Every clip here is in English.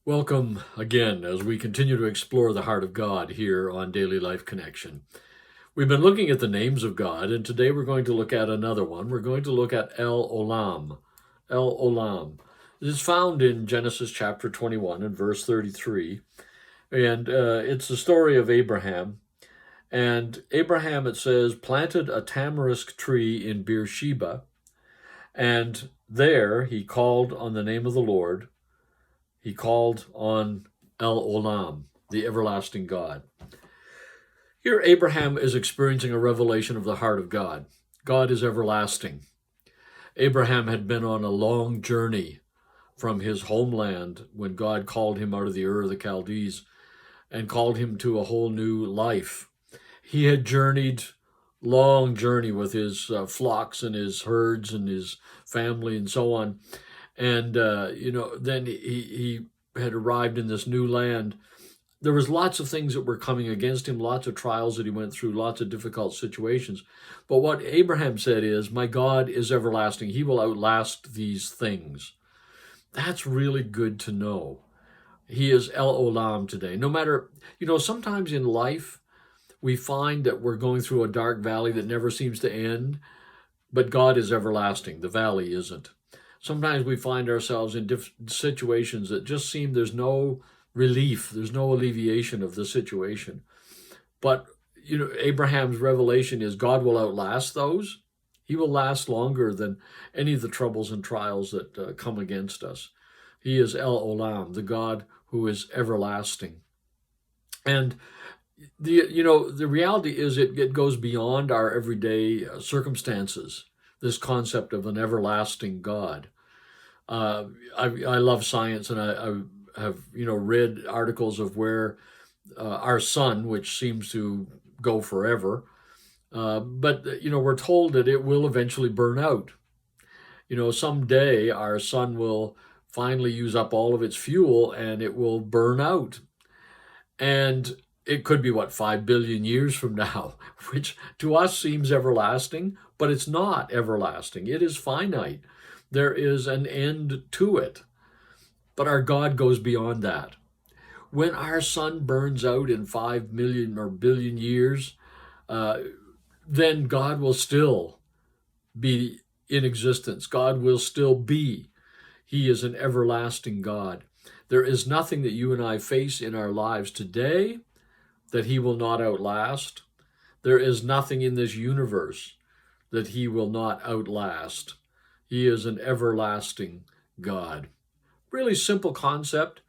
Welcome again as we continue to explore the heart of God here on Daily Life Connection. We've been looking at the names of God, and today we're going to look at another one. We're going to look at El Olam. El Olam. This is found in Genesis chapter 21 and verse 33. And it's the story of Abraham. And Abraham, it says, planted a tamarisk tree in Beersheba, and there he called on the name of the Lord. He called on El Olam, the everlasting God. Here, Abraham is experiencing a revelation of the heart of God. God is everlasting. Abraham had been on a long journey from his homeland when God called him out of the Ur of the Chaldees and called him to a whole new life. He had journeyed, long journey with his flocks and his herds and his family and so on. And, then he had arrived in this new land. There was lots of things that were coming against him, lots of trials that he went through, lots of difficult situations. But what Abraham said is, my God is everlasting. He will outlast these things. That's really good to know. He is El Olam today. No matter, sometimes in life, we find that we're going through a dark valley that never seems to end, but God is everlasting. The valley isn't. Sometimes we find ourselves in situations that just seem there's no relief, there's no alleviation of the situation. But, Abraham's revelation is God will outlast those. He will last longer than any of the troubles and trials that come against us. He is El Olam, the God who is everlasting. And the reality is it goes beyond our everyday circumstances, this concept of an everlasting God. I love science, and I have read articles of where our sun, which seems to go forever, but we're told that it will eventually burn out. Someday our sun will finally use up all of its fuel and it will burn out. And it could be, 5 billion years from now, which to us seems everlasting, but it's not everlasting. It is finite. There is an end to it. But our God goes beyond that. When our sun burns out in 5 million or billion years, then God will still be in existence. God will still be. He is an everlasting God. There is nothing that you and I face in our lives today that he will not outlast. There is nothing in this universe that he will not outlast. He is an everlasting God. Really simple concept,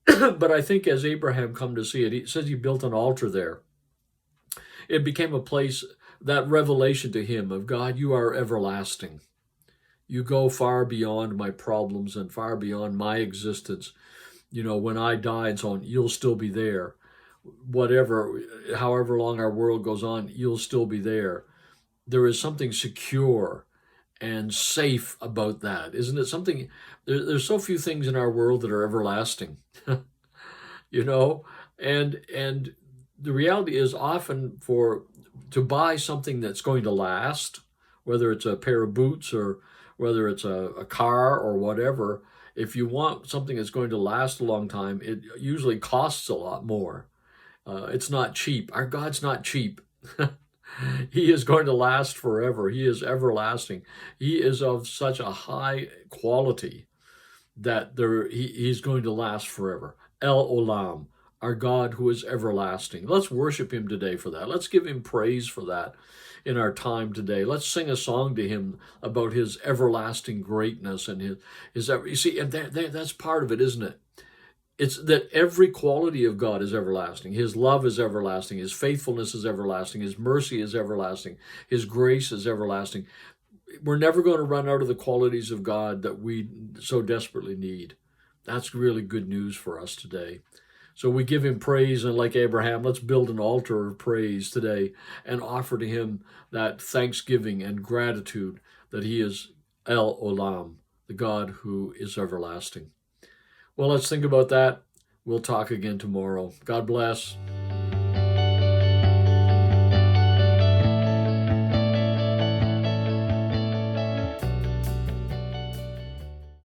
but I think as Abraham come to see it, he says he built an altar there. It became a place, that revelation to him of God, you are everlasting. You go far beyond my problems and far beyond my existence. When I die and so on, you'll still be there. However long our world goes on, you'll still be there. There is something secure and safe about that, isn't it? Something, there's so few things in our world that are everlasting, and the reality is often to buy something that's going to last, whether it's a pair of boots or whether it's a car or whatever, if you want something that's going to last a long time, it usually costs a lot more. It's not cheap. Our God's not cheap. He is going to last forever. He is everlasting. He is of such a high quality that he's going to last forever. El Olam, our God who is everlasting. Let's worship him today for that. Let's give him praise for that in our time today. Let's sing a song to him about his everlasting greatness and his you see, and that's part of it, isn't it? It's that every quality of God is everlasting. His love is everlasting. His faithfulness is everlasting. His mercy is everlasting. His grace is everlasting. We're never going to run out of the qualities of God that we so desperately need. That's really good news for us today. So we give him praise, and like Abraham, let's build an altar of praise today and offer to him that thanksgiving and gratitude that he is El Olam, the God who is everlasting. Well, let's think about that. We'll talk again tomorrow. God bless.